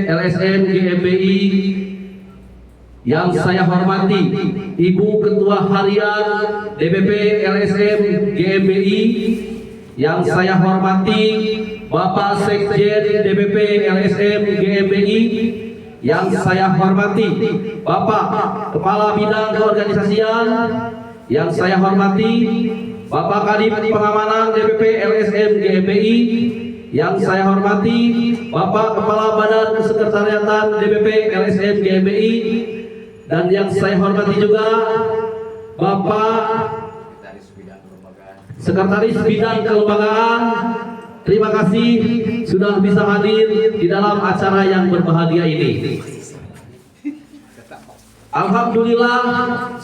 LSM GMBI yang saya hormati Ibu Ketua Harian DPP LSM GMBI, yang saya hormati Bapak Sekjen DPP LSM GMBI, yang saya hormati Bapak Kepala Bidang Keorganisasian, yang saya hormati Bapak Kadip Pengamanan DPP LSM GMBI, yang saya hormati Bapak Kepala Badan Kesekretariatan DPP LSM GMBI, dan yang saya hormati juga Bapak Sekretaris Bidang Kelembagaan. Terima kasih sudah bisa hadir di dalam acara yang berbahagia ini. Alhamdulillah,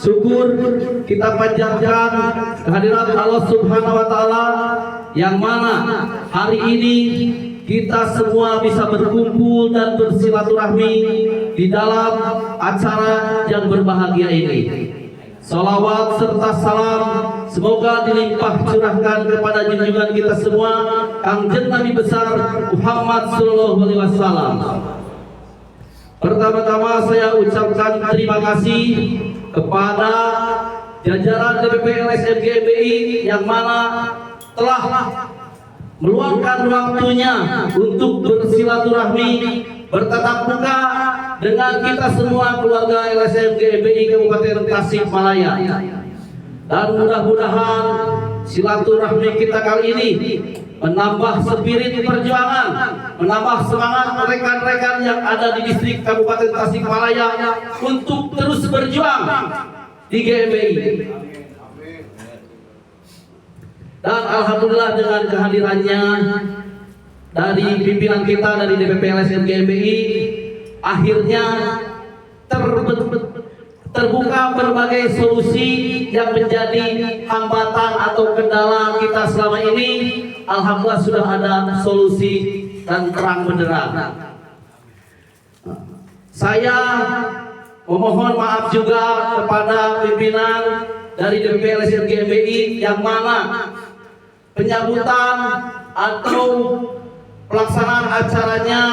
syukur kita panjatkan kehadiran Allah Subhanahu wa Ta'ala, yang mana hari ini kita semua bisa berkumpul dan bersilaturahmi di dalam acara yang berbahagia ini. Salawat serta salam semoga dilimpah curahkan kepada junjungan kita semua, Kangjeng Nabi besar Muhammad Sallallahu Alaihi Wasallam. Pertama-tama saya ucapkan terima kasih kepada jajaran DPP LSM GMBI yang mana telah meluangkan waktunya untuk bersilaturahmi, bertatap muka dengan kita semua keluarga LSM GMBI Kabupaten Tasikmalaya. Dan mudah-mudahan silaturahmi kita kali ini menambah spirit perjuangan, menambah semangat rekan-rekan yang ada di distrik Kabupaten Tasikmalaya untuk terus berjuang di GMBI. Dan alhamdulillah dengan kehadirannya dari pimpinan kita dari DPP LSM GMBI, akhirnya terbuka berbagai solusi yang menjadi hambatan atau kendala kita selama ini. Alhamdulillah sudah ada solusi dan terang benderang. Saya memohon maaf juga kepada pimpinan dari DPP LSM GMBI yang mana penyambutan atau pelaksanaan acaranya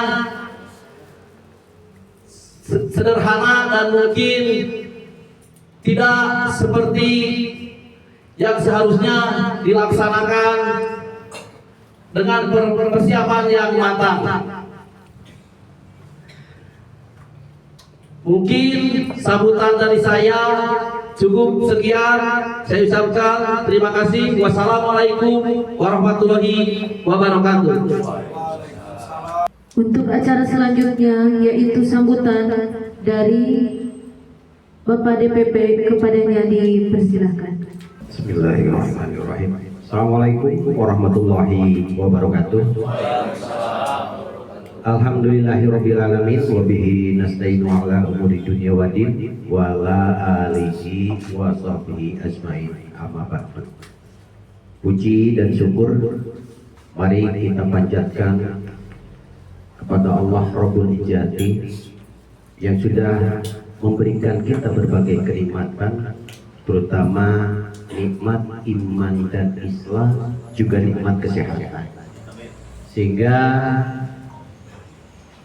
sederhana dan mungkin tidak seperti yang seharusnya dilaksanakan dengan persiapan yang matang. Mungkin sambutan dari saya cukup sekian. Saya ucapkan terima kasih. Wassalamualaikum warahmatullahi wabarakatuh. Untuk acara selanjutnya yaitu sambutan dari Bapak DPP, kepadanya dipersilahkan. Bismillahirrahmanirrahim. Assalamualaikum warahmatullahi wabarakatuh. Alhamdulillahirrabbilalamin. Wabihi nasta'inu ala umuri dunia wa din wa ala alihi wa sahbihi ajmain. Amma ba'du. Puji dan syukur mari kita panjatkan kepada Allah Rabbul Ijati yang sudah memberikan kita berbagai kenikmatan, terutama nikmat iman dan Islam, juga nikmat kesehatan, sehingga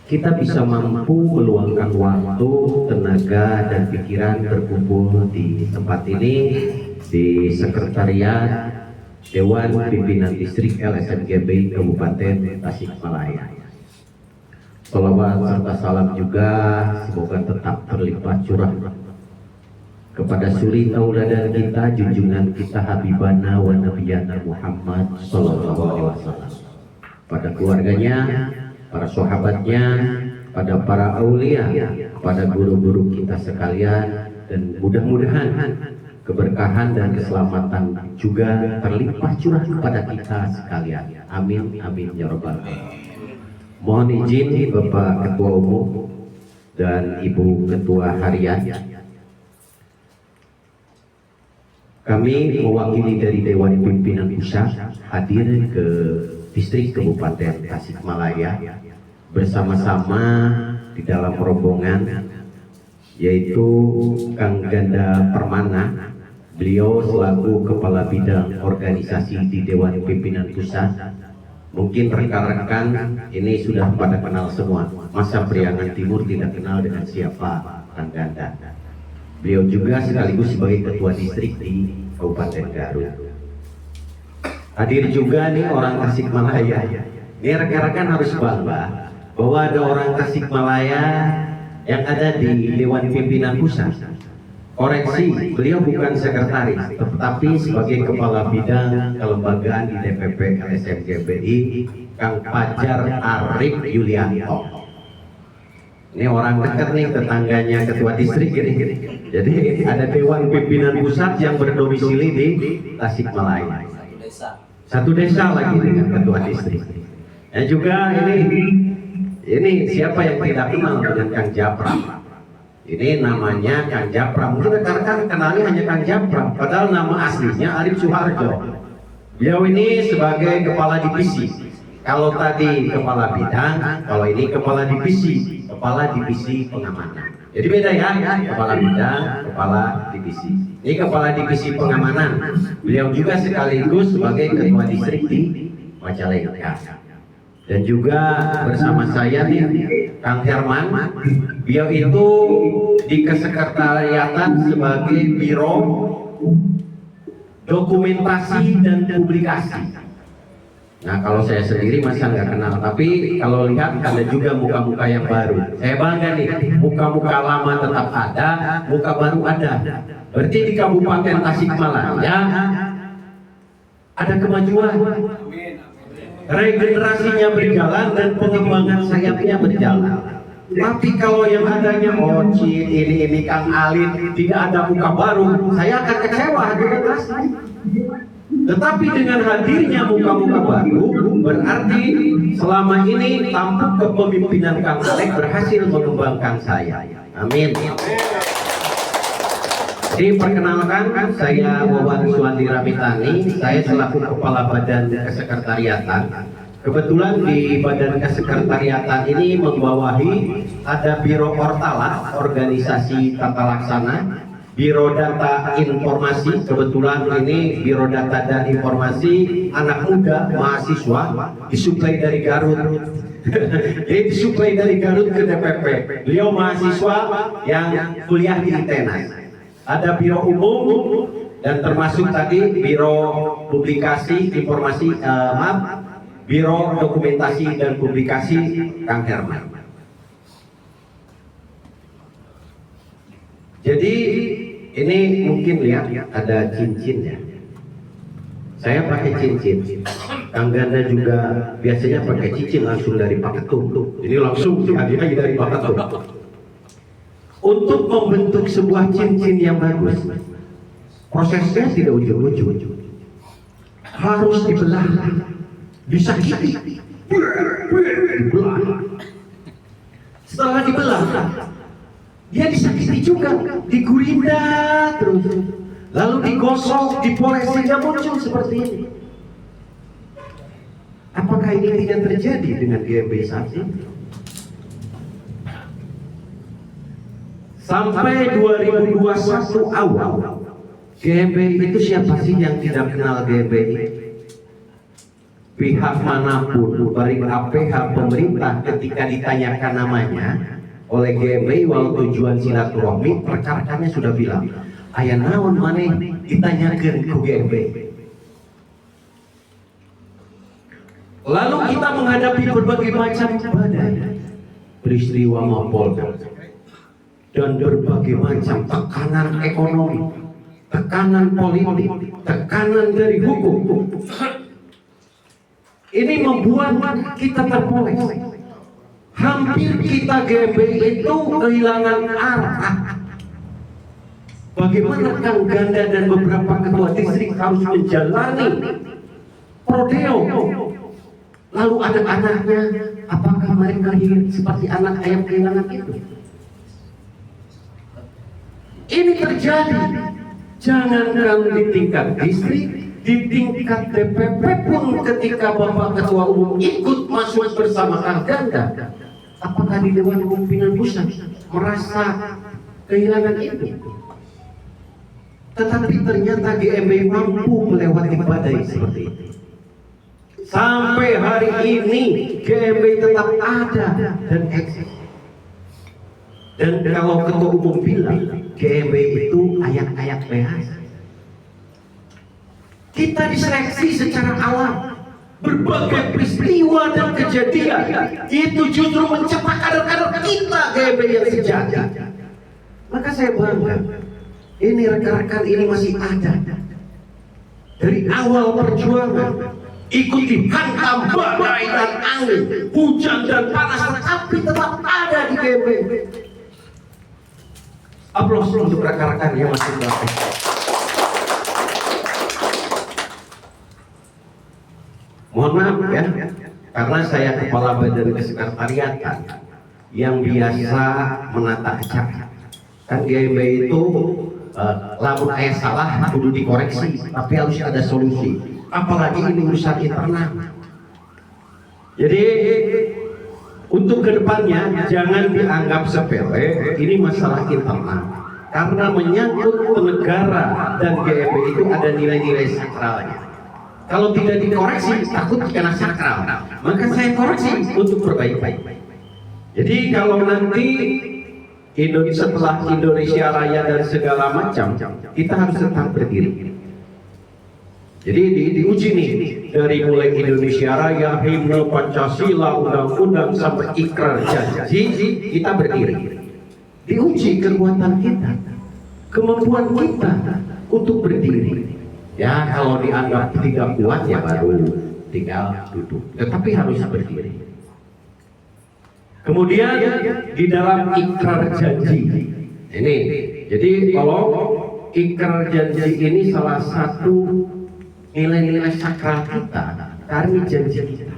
kita bisa mampu meluangkan waktu, tenaga, dan pikiran berkumpul di tempat ini, di Sekretariat Dewan Pimpinan Distrik LSM GMBI Kabupaten Tasikmalaya. Salawat serta salam juga semoga tetap terlimpah curah kepada suri tauladan kita, junjungan kita Habibana wa Nabiyana Muhammad Sallallahu Alaihi Wasallam, pada keluarganya, para sahabatnya, pada para aulia, pada guru-guru kita sekalian, dan mudah-mudahan keberkahan dan keselamatan juga terlimpah curah kepada kita sekalian. Amin amin ya rabbal alamin. Mohon izin Bapak Ketua Umum dan Ibu Ketua Harian, kami mewakili dari Dewan Pimpinan Pusat hadir ke distrik Kabupaten Tasikmalaya bersama-sama di dalam rombongan, yaitu Kang Ganda Permana. Beliau selaku Kepala Bidang Organisasi di Dewan Pimpinan Pusat. Mungkin rekan-rekan ini sudah pada kenal semua. masa Priangan Timur tidak kenal dengan siapa Kang Ganda. Beliau juga sekaligus sebagai ketua distrik di Kabupaten Garut. Hadir juga nih orang Tasikmalaya. Ini rekan-rekan harus bangga bahwa ada orang Tasikmalaya yang ada di Dewan Pimpinan Pusat. Koreksi, beliau bukan sekretaris, tetapi sebagai kepala bidang kelembagaan di DPP LSM GBI, Kang Fajar Arif Yulianto. Ini orang dekat nih, tetangganya ketua distrik ini. Jadi ada Dewan Pimpinan Pusat yang berdomisili di Tasikmalaya. Satu desa lagi dengan ketua distrik. Dan juga ini siapa yang tidak kenal dengan Kang Japram? Ini namanya Kang Japram. Mungkin rekan-rekan kenalnya hanya Kang Japram, padahal nama aslinya Arif Suharjo. Beliau ini sebagai kepala divisi. Kalau tadi kepala bidang, kalau ini kepala divisi pengamanan. Jadi beda ya, kepala bidang, kepala divisi. Ini kepala divisi pengamanan. Beliau juga sekaligus sebagai ketua distrik di Majalengka. Dan juga bersama saya nih Kang Herman, beliau itu di kesekretariatan sebagai Biro Dokumentasi dan Publikasi. Nah, kalau saya sendiri masa nggak kenal, tapi kalau lihat ada juga muka-muka yang baru. Saya bangga nih, muka-muka lama tetap ada, muka baru ada. Berarti di Kabupaten Tasikmalaya ada kemajuan. Regenerasinya berjalan dan pengembangan sayapnya berjalan. Tapi kalau yang adanya Ocin, ini Kang Alin, tidak ada muka baru, saya akan kecewa generasi. Tetapi dengan hadirnya muka-muka baru, berarti selama ini tampuk kepemimpinan Kang Alek berhasil mengembangkan saya. Amin. Diperkenalkan, saya Wawan Suwandi Ramitani, saya selaku Kepala Badan Kesekretariatan. Kebetulan di Badan Kesekretariatan ini membawahi ada Biro Ortala, Organisasi Tata Laksana, Biro Data Informasi, kebetulan ini Biro Data dan Informasi anak muda, mahasiswa, disuplai dari Garut. Jadi disuplai dari Garut ke DPP. Beliau mahasiswa yang kuliah di ITENAS. Ada Biro Umum dan termasuk tadi Biro Publikasi Informasi, Biro Dokumentasi dan Publikasi Kang Herman. Jadi ini mungkin lihat ada cincinnya. Saya pakai cincin. Kang Ganda juga biasanya pakai cincin langsung dari Paketum. Ini langsung hadiah dari Paketum. Untuk membentuk sebuah cincin yang bagus, prosesnya tidak ujung-ujung. Harus dibelah, disakiti, dibelah. Setelah dibelah, dia disakiti juga, digurinda terus, lalu digosok, dipoles sehingga muncul seperti ini. Apakah ini tidak terjadi dengan GMB saat ini? Sampai 2021 awal, GMBI itu siapa sih yang tidak kenal GMBI? Pihak manapun, baik APH pemerintah ketika ditanyakan namanya oleh GMBI walau tujuan silaturahmi, rekan-rekannya sudah bilang, aya naon maneh ditanyakan ke GMBI. Lalu kita menghadapi berbagai macam badai, peristiwa Mapolda, dan berbagai macam tekanan ekonomi, tekanan politik, tekanan dari hukum. Ini membuat kita terpoles. Hampir kita GMBI itu kehilangan arah. Bagaimana Kang Ganda dan beberapa ketua distrik harus menjalani prodeo. Lalu ada anaknya, apakah mereka hidup seperti anak ayam kehilangan itu? Ini terjadi, jangankan di tingkat distrik, di tingkat DPP pun ketika Bapak Ketua Umum ikut masuk bersama Kang Ganda, apakah di Dewan Pimpinan Pusat merasa kehilangan itu? Tetapi ternyata GMBI mampu melewati badai seperti itu. Sampai hari ini GMB tetap ada dan eksis. Dan kalau ketua umum bilang GMB itu ayak-ayak PHS, kita diseleksi secara alam. Berbagai peristiwa dan kejadian itu justru mencetak kader-kader kita GMB yang sejati. Maka saya bangga, ini rekan-rekan ini masih ada. Dari awal perjuangan ikut dihantam badai dan angin, hujan dan panas, tetapi tetap ada di GMB. Aplaus untuk rekan-rekan yang masih berada. Mohon maaf ya, karena saya kepala badan kesekretariatan yang biasa menata acara. Kan GMB itu lamun ayah salah kudu dikoreksi, tapi harus ada solusi. Apalagi ini urusan internal. Jadi untuk kedepannya jangan dianggap sepele, ini masalah internal. Karena menyangkut ke negara dan GMB itu ada nilai-nilai sakralnya. Kalau tidak dikoreksi, takut kena sakral. Maka saya koreksi untuk perbaiki. Jadi kalau nanti setelah Indonesia Raya dan segala macam, kita harus tetap berdiri. Jadi diuji nih dari mulai Indonesia Raya, himne, Pancasila, undang-undang sampai ikrar janji, kita berdiri. Diuji kekuatan kita, kemampuan kita untuk berdiri. Ya kalau dianggap tidak kuat ya baru tinggal duduk. Tetapi harus berdiri. Kemudian di dalam ikrar janji ini, jadi kalau ikrar janji ini salah satu nilai-nilai sakral kita, karena janji kita.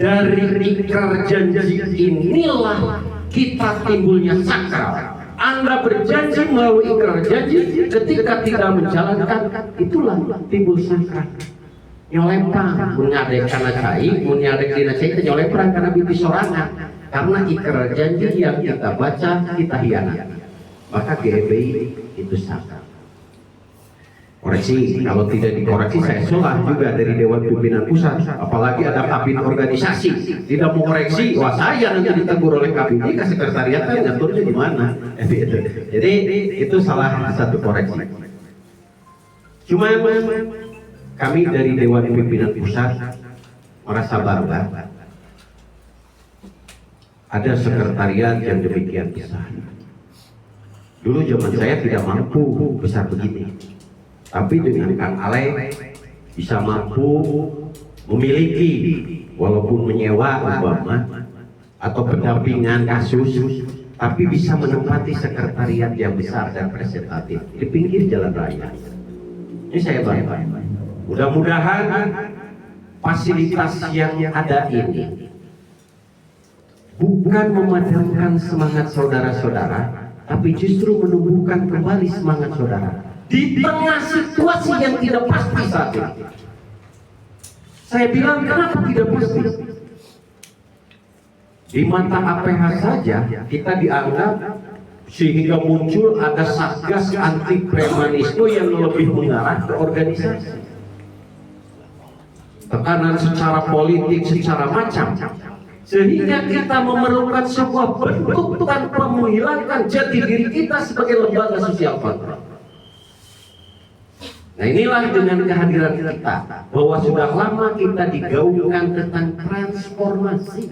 Dari ikrar janji inilah kita timbulnya sakral. Anda berjanji melalui ikrar janji, ketika tidak menjalankan, itulah timbul sakral. Nyolempang, menyadek karena cai, menyadek dina cai, kita nyolempang karena binti sorangan. Karena ikrar janji yang kita baca, kita hianat. Maka GMBI itu sakral. Koreksi, kalau tidak dikoreksi saya salah juga dari Dewan Pimpinan Pusat. Apalagi ada kabin organisasi tidak mau koreksi, wah saya nanti ditegur oleh kabin. Ini sekretariat kan ngaturnya di mana? Jadi itu salah satu koreksi. Cuma kami dari Dewan Pimpinan Pusat merasa bangga ada sekretariat yang demikian besar. Dulu zaman saya tidak mampu besar begini. Tapi dengan Kang Ale bisa mampu memiliki walaupun menyewa umpama atau pendampingan kasus, tapi bisa menempati sekretariat yang besar dan representatif di pinggir jalan raya. Ini saya bangga. Mudah-mudahan fasilitas yang ada ini bukan memadamkan semangat saudara-saudara, tapi justru menumbuhkan kembali semangat saudara. Di tengah situasi yang tidak pasti saat ini. Saya bilang kenapa tidak pasti? Di mata APH saja kita dianggap sehingga muncul ada satgas anti premanisme yang lebih mengarah ke organisasi. Tekanan secara politik, secara macam. Sehingga kita memerlukan sebuah bentuk tanpa menghilangkan jati diri kita sebagai lembaga sosial kontrol. Nah inilah dengan kehadiran kita bahwa sudah lama kita digaungkan tentang transformasi,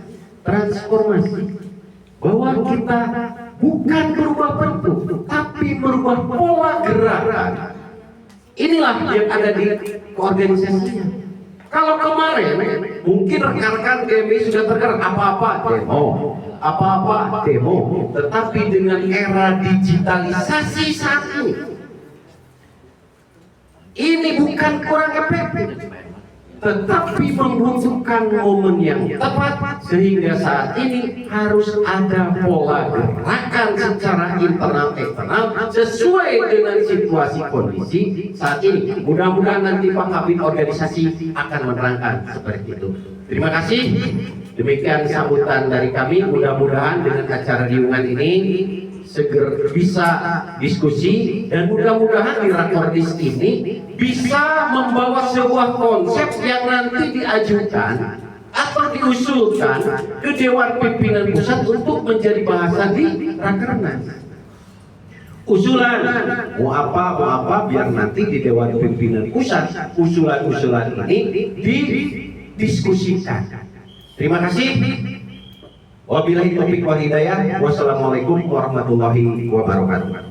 bahwa kita bukan berubah bentuk tapi merubah pola gerakan. Inilah yang ada di organisasinya. Kalau kemarin mungkin rekan-rekan GMB sudah tergerak apa-apa demo, tetapi dengan era digitalisasi saat ini bukan kurang efektif, tetapi membutuhkan momen yang tepat sehingga saat ini harus ada pola gerakan secara internal eksternal sesuai dengan situasi kondisi saat ini. Mudah-mudahan nanti Pak Kabin organisasi akan menerangkan seperti itu. Terima kasih. Demikian sambutan dari kami. Mudah-mudahan dengan acara riungan ini segera bisa diskusi dan mudah-mudahan di Rakordis ini bisa membawa sebuah konsep yang nanti diajukan atau diusulkan ke Dewan Pimpinan Pusat untuk menjadi bahasan di Rakernas. Usulan mau apa biar nanti di Dewan Pimpinan Pusat usulan-usulan ini didiskusikan. Terima kasih. Wabillahi taufiq wal hidayah. Wassalamualaikum warahmatullahi wabarakatuh.